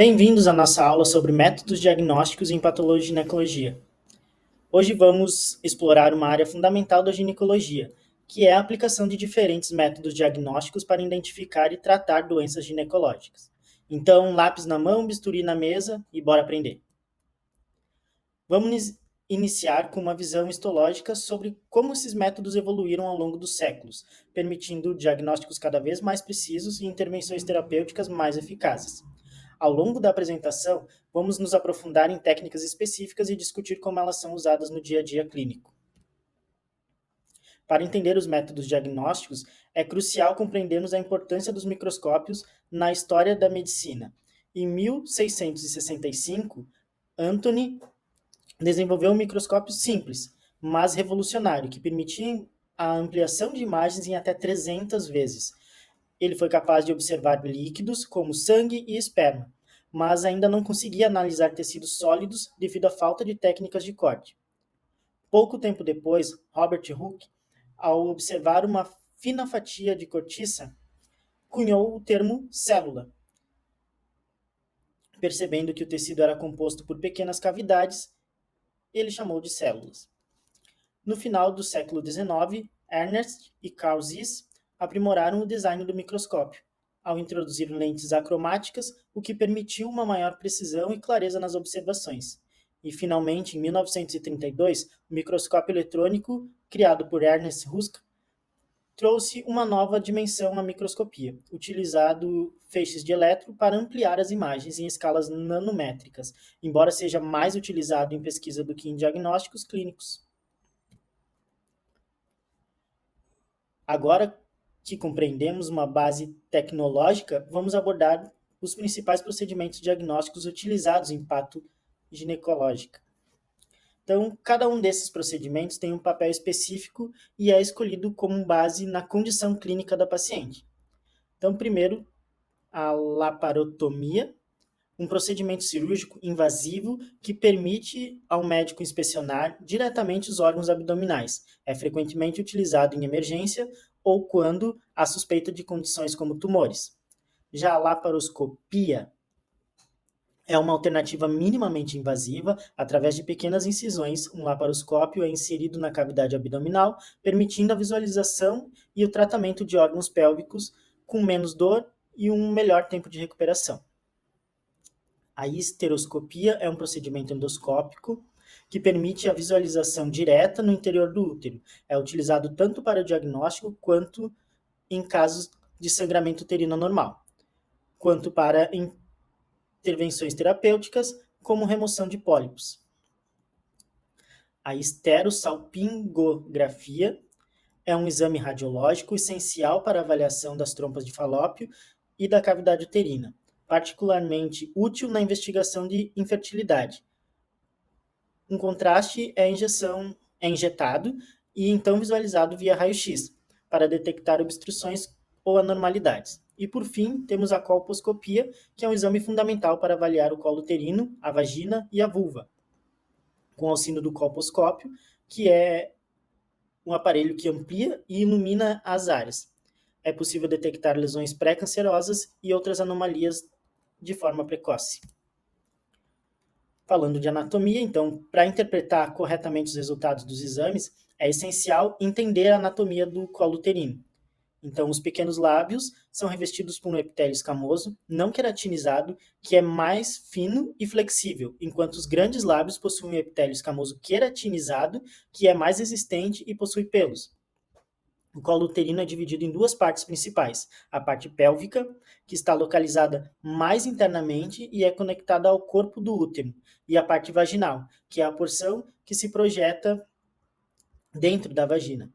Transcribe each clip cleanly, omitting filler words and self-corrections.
Bem-vindos à nossa aula sobre métodos diagnósticos em patologia e ginecologia. Hoje vamos explorar uma área fundamental da ginecologia, que é a aplicação de diferentes métodos diagnósticos para identificar e tratar doenças ginecológicas. Então, lápis na mão, bisturi na mesa e bora aprender. Vamos iniciar com uma visão histológica sobre como esses métodos evoluíram ao longo dos séculos, permitindo diagnósticos cada vez mais precisos e intervenções terapêuticas mais eficazes. Ao longo da apresentação, vamos nos aprofundar em técnicas específicas e discutir como elas são usadas no dia a dia clínico. Para entender os métodos diagnósticos, é crucial compreendermos a importância dos microscópios na história da medicina. Em 1665, Anthony desenvolveu um microscópio simples, mas revolucionário, que permitia a ampliação de imagens em até 300 vezes. Ele foi capaz de observar líquidos como sangue e esperma, mas ainda não conseguia analisar tecidos sólidos devido à falta de técnicas de corte. Pouco tempo depois, Robert Hooke, ao observar uma fina fatia de cortiça, cunhou o termo célula, percebendo que o tecido era composto por pequenas cavidades, ele chamou de células. No final do século XIX, Ernst e Carl Zeiss aprimoraram o design do microscópio, ao introduzir lentes acromáticas, o que permitiu uma maior precisão e clareza nas observações. E, finalmente, em 1932, o microscópio eletrônico, criado por Ernest Ruska, trouxe uma nova dimensão à microscopia, utilizando feixes de elétron para ampliar as imagens em escalas nanométricas, embora seja mais utilizado em pesquisa do que em diagnósticos clínicos. Agora que compreendemos uma base tecnológica, vamos abordar os principais procedimentos diagnósticos utilizados em patoginecológica. Então, cada um desses procedimentos tem um papel específico e é escolhido como base na condição clínica da paciente. Então, primeiro, a laparotomia, um procedimento cirúrgico invasivo que permite ao médico inspecionar diretamente os órgãos abdominais. É frequentemente utilizado em emergência ou quando há suspeita de condições como tumores. Já a laparoscopia é uma alternativa minimamente invasiva. Através de pequenas incisões, um laparoscópio é inserido na cavidade abdominal, permitindo a visualização e o tratamento de órgãos pélvicos com menos dor e um melhor tempo de recuperação. A histeroscopia é um procedimento endoscópico que permite a visualização direta no interior do útero. É utilizado tanto para o diagnóstico quanto em casos de sangramento uterino anormal, quanto para intervenções terapêuticas, como remoção de pólipos. A esterossalpingografia é um exame radiológico essencial para a avaliação das trompas de Falópio e da cavidade uterina, particularmente útil na investigação de infertilidade. Um contraste é injetado e então visualizado via raio-x para detectar obstruções ou anormalidades. E por fim, temos a colposcopia, que é um exame fundamental para avaliar o colo uterino, a vagina e a vulva, com auxílio do colposcópio, que é um aparelho que amplia e ilumina as áreas. É possível detectar lesões pré-cancerosas e outras anomalias de forma precoce. Falando de anatomia, então, para interpretar corretamente os resultados dos exames, é essencial entender a anatomia do colo uterino. Então, os pequenos lábios são revestidos por um epitélio escamoso, não queratinizado, que é mais fino e flexível, enquanto os grandes lábios possuem um epitélio escamoso queratinizado, que é mais resistente e possui pelos. O colo uterino é dividido em duas partes principais: a parte pélvica, que está localizada mais internamente e é conectada ao corpo do útero, e a parte vaginal, que é a porção que se projeta dentro da vagina.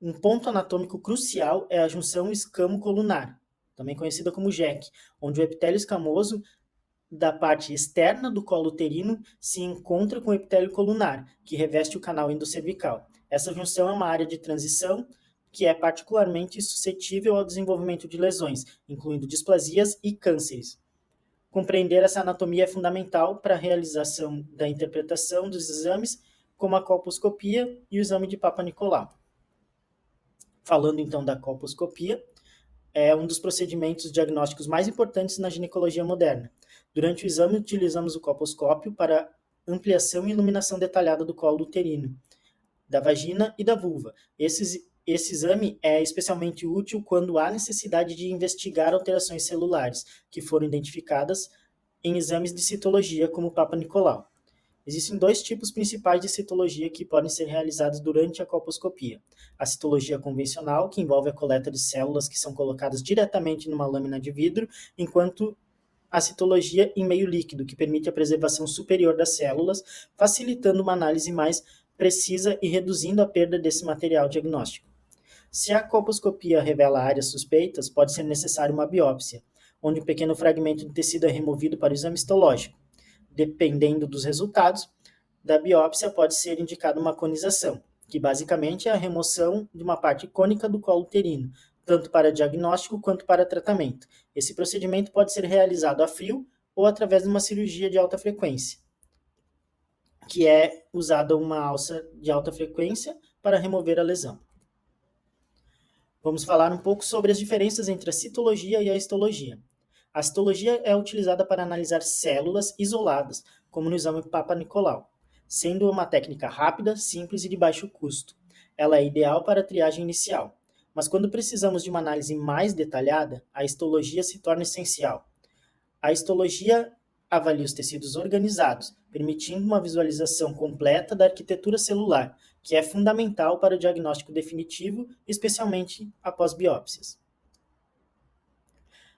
Um ponto anatômico crucial é a junção escamo-colunar, também conhecida como JEC, onde o epitélio escamoso da parte externa do colo uterino se encontra com o epitélio colunar, que reveste o canal endocervical. Essa junção é uma área de transição que é particularmente suscetível ao desenvolvimento de lesões, incluindo displasias e cânceres. Compreender essa anatomia é fundamental para a realização da interpretação dos exames, como a colposcopia e o exame de Papa Nicolau. Falando então da colposcopia, é um dos procedimentos diagnósticos mais importantes na ginecologia moderna. Durante o exame, utilizamos o colposcópio para ampliação e iluminação detalhada do colo uterino, da vagina e da vulva. Esse exame é especialmente útil quando há necessidade de investigar alterações celulares que foram identificadas em exames de citologia, como o Papa Nicolau. Existem dois tipos principais de citologia que podem ser realizados durante a colposcopia. A citologia convencional, que envolve a coleta de células que são colocadas diretamente numa lâmina de vidro, enquanto a citologia em meio líquido, que permite a preservação superior das células, facilitando uma análise mais precisa e reduzindo a perda desse material diagnóstico. Se a colposcopia revela áreas suspeitas, pode ser necessária uma biópsia, onde um pequeno fragmento de tecido é removido para o exame histológico. Dependendo dos resultados da biópsia, pode ser indicada uma conização, que basicamente é a remoção de uma parte cônica do colo uterino, tanto para diagnóstico quanto para tratamento. Esse procedimento pode ser realizado a frio ou através de uma cirurgia de alta frequência, que é usada uma alça de alta frequência para remover a lesão. Vamos falar um pouco sobre as diferenças entre a citologia e a histologia. A citologia é utilizada para analisar células isoladas, como no exame Papa Nicolau, sendo uma técnica rápida, simples e de baixo custo. Ela é ideal para a triagem inicial, mas quando precisamos de uma análise mais detalhada, a histologia se torna essencial. A histologia avalia os tecidos organizados, permitindo uma visualização completa da arquitetura celular, que é fundamental para o diagnóstico definitivo, especialmente após biópsias.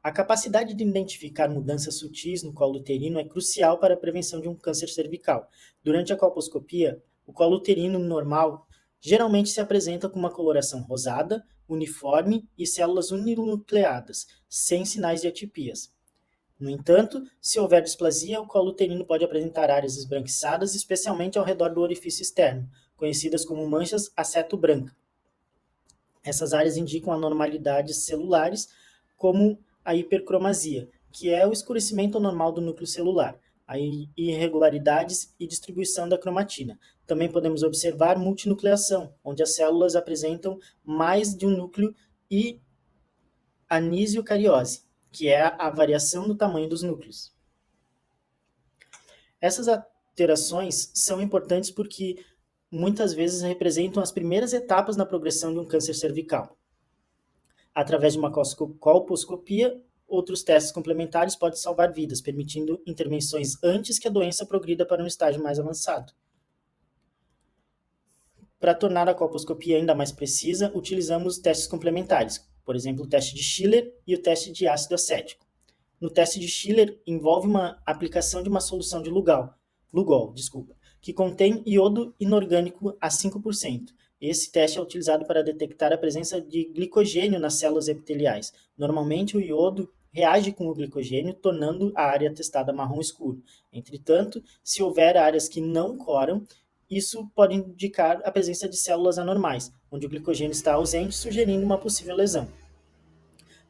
A capacidade de identificar mudanças sutis no colo uterino é crucial para a prevenção de um câncer cervical. Durante a colposcopia, o colo uterino normal geralmente se apresenta com uma coloração rosada, uniforme e células uninucleadas, sem sinais de atipias. No entanto, se houver displasia, o colo uterino pode apresentar áreas esbranquiçadas, especialmente ao redor do orifício externo, conhecidas como manchas aceto-branca. Essas áreas indicam anormalidades celulares, como a hipercromasia, que é o escurecimento anormal do núcleo celular, a irregularidades e distribuição da cromatina. Também podemos observar multinucleação, onde as células apresentam mais de um núcleo, e anisocariose, que é a variação do tamanho dos núcleos. Essas alterações são importantes porque muitas vezes representam as primeiras etapas na progressão de um câncer cervical. Através de uma colposcopia, outros testes complementares podem salvar vidas, permitindo intervenções antes que a doença progrida para um estágio mais avançado. Para tornar a colposcopia ainda mais precisa, utilizamos testes complementares, por exemplo, o teste de Schiller e o teste de ácido acético. No teste de Schiller, envolve uma aplicação de uma solução de Lugol, que contém iodo inorgânico a 5%. Esse teste é utilizado para detectar a presença de glicogênio nas células epiteliais. Normalmente, o iodo reage com o glicogênio, tornando a área testada marrom escuro. Entretanto, se houver áreas que não coram, isso pode indicar a presença de células anormais, onde o glicogênio está ausente, sugerindo uma possível lesão.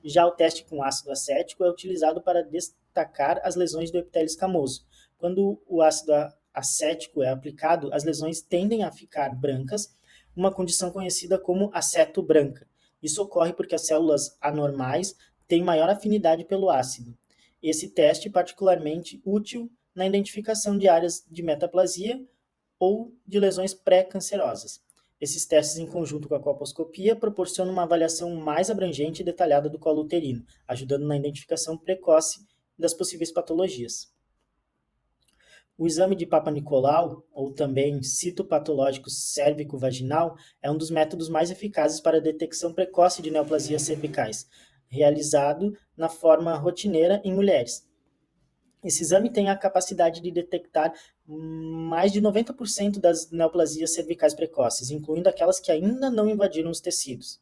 Já o teste com ácido acético é utilizado para destacar as lesões do epitélio escamoso. Quando o ácido acético é aplicado, as lesões tendem a ficar brancas, uma condição conhecida como aceto-branca. Isso ocorre porque as células anormais têm maior afinidade pelo ácido. Esse teste é particularmente útil na identificação de áreas de metaplasia ou de lesões pré-cancerosas. Esses testes, em conjunto com a colposcopia, proporcionam uma avaliação mais abrangente e detalhada do colo uterino, ajudando na identificação precoce das possíveis patologias. O exame de Papa Nicolau, ou também citopatológico cérvico-vaginal, é um dos métodos mais eficazes para a detecção precoce de neoplasias cervicais, realizado na forma rotineira em mulheres. Esse exame tem a capacidade de detectar mais de 90% das neoplasias cervicais precoces, incluindo aquelas que ainda não invadiram os tecidos.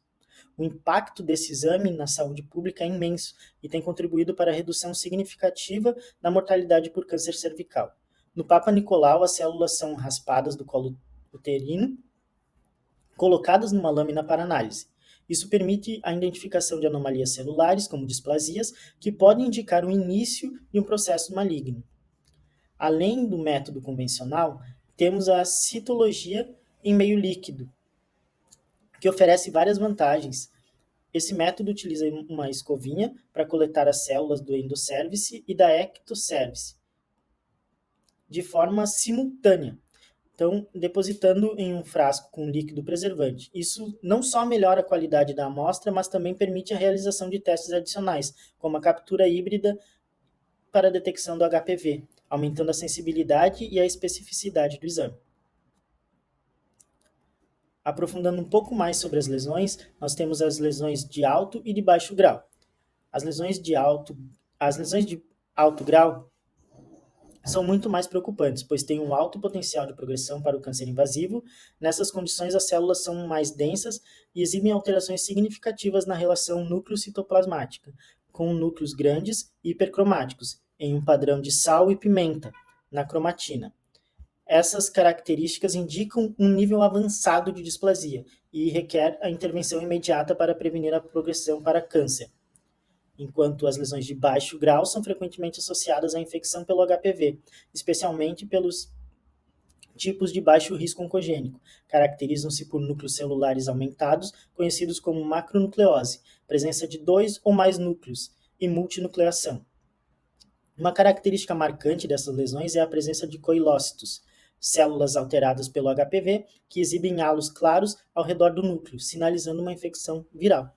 O impacto desse exame na saúde pública é imenso e tem contribuído para a redução significativa da mortalidade por câncer cervical. No Papa Nicolau, as células são raspadas do colo uterino, colocadas numa lâmina para análise. Isso permite a identificação de anomalias celulares, como displasias, que podem indicar o início de um processo maligno. Além do método convencional, temos a citologia em meio líquido, que oferece várias vantagens Esse método utiliza uma escovinha para coletar as células do endocervice e da ectocervice de forma simultânea. Então, depositando em um frasco com líquido preservante. Isso não só melhora a qualidade da amostra, mas também permite a realização de testes adicionais, como a captura híbrida para a detecção do HPV, aumentando a sensibilidade e a especificidade do exame. Aprofundando um pouco mais sobre as lesões, nós temos as lesões de alto e de baixo grau. As lesões de alto grau são muito mais preocupantes, pois têm um alto potencial de progressão para o câncer invasivo. Nessas condições, as células são mais densas e exibem alterações significativas na relação núcleo-citoplasmática, com núcleos grandes e hipercromáticos, em um padrão de sal e pimenta, na cromatina. Essas características indicam um nível avançado de displasia e requer a intervenção imediata para prevenir a progressão para câncer, enquanto as lesões de baixo grau são frequentemente associadas à infecção pelo HPV, especialmente pelos tipos de baixo risco oncogênico. Caracterizam-se por núcleos celulares aumentados, conhecidos como macronucleose, presença de 2 ou mais núcleos, e multinucleação. Uma característica marcante dessas lesões é a presença de coilócitos, células alteradas pelo HPV que exibem halos claros ao redor do núcleo, sinalizando uma infecção viral.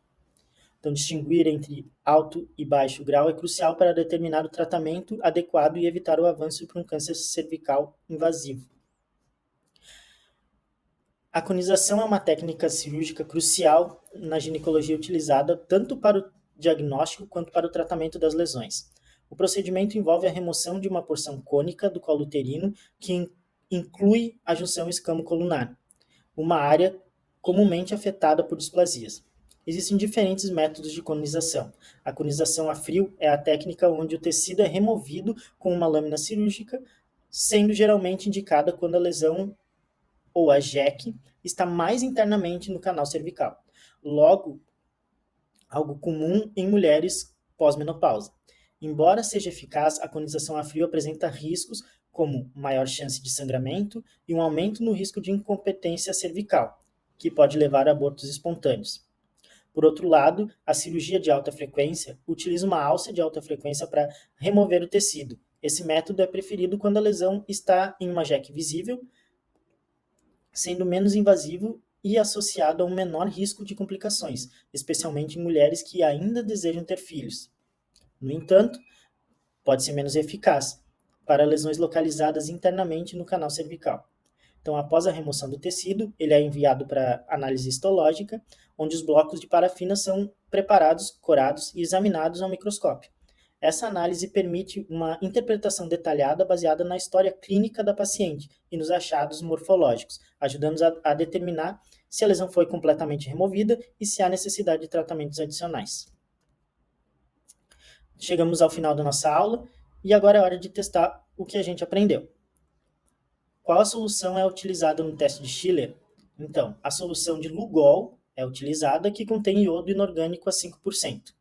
Então, distinguir entre alto e baixo grau é crucial para determinar o tratamento adequado e evitar o avanço para um câncer cervical invasivo. A conização é uma técnica cirúrgica crucial na ginecologia utilizada tanto para o diagnóstico quanto para o tratamento das lesões. O procedimento envolve a remoção de uma porção cônica do colo uterino que inclui a junção escamo-colunar, uma área comumente afetada por displasias. Existem diferentes métodos de conização. A conização a frio é a técnica onde o tecido é removido com uma lâmina cirúrgica, sendo geralmente indicada quando a lesão ou a JEC está mais internamente no canal cervical. Logo, algo comum em mulheres pós-menopausa. Embora seja eficaz, a conização a frio apresenta riscos como maior chance de sangramento e um aumento no risco de incompetência cervical, que pode levar a abortos espontâneos. Por outro lado, a cirurgia de alta frequência utiliza uma alça de alta frequência para remover o tecido. Esse método é preferido quando a lesão está em uma JEC visível, sendo menos invasivo e associado a um menor risco de complicações, especialmente em mulheres que ainda desejam ter filhos. No entanto, pode ser menos eficaz para lesões localizadas internamente no canal cervical. Então, após a remoção do tecido, ele é enviado para análise histológica, onde os blocos de parafina são preparados, corados e examinados ao microscópio. Essa análise permite uma interpretação detalhada baseada na história clínica da paciente e nos achados morfológicos, ajudando a determinar se a lesão foi completamente removida e se há necessidade de tratamentos adicionais. Chegamos ao final da nossa aula e agora é hora de testar o que a gente aprendeu. Qual a solução é utilizada no teste de Schiller? Então, a solução de Lugol é utilizada, que contém iodo inorgânico a 5%.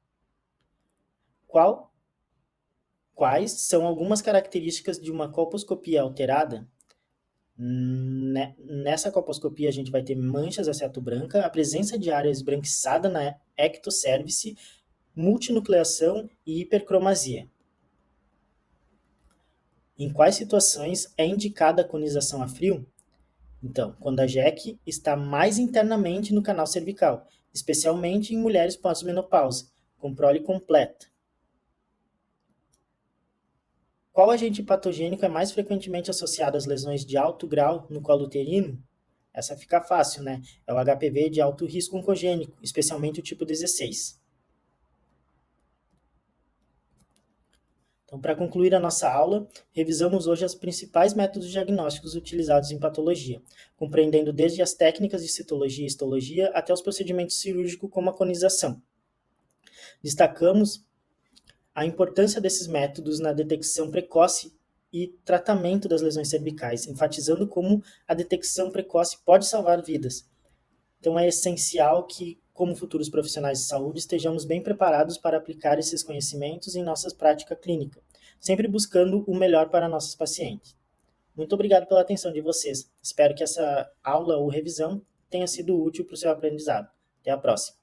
Quais são algumas características de uma colposcopia alterada? Nessa colposcopia a gente vai ter manchas a seto branca, a presença de área esbranquiçada na ectocervice, multinucleação e hipercromasia. Em quais situações é indicada a conização a frio? Então, quando a JEC está mais internamente no canal cervical, especialmente em mulheres pós-menopausa, com prole completa. Qual agente patogênico é mais frequentemente associado às lesões de alto grau no colo uterino? Essa fica fácil, né? É o HPV de alto risco oncogênico, especialmente o tipo 16. Então, para concluir a nossa aula, revisamos hoje os principais métodos diagnósticos utilizados em patologia, compreendendo desde as técnicas de citologia e histologia até os procedimentos cirúrgicos como a conização. Destacamos a importância desses métodos na detecção precoce e tratamento das lesões cervicais, enfatizando como a detecção precoce pode salvar vidas. Então, é essencial que, como futuros profissionais de saúde, estejamos bem preparados para aplicar esses conhecimentos em nossa prática clínica, sempre buscando o melhor para nossos pacientes. Muito obrigado pela atenção de vocês. Espero que essa aula ou revisão tenha sido útil para o seu aprendizado. Até a próxima.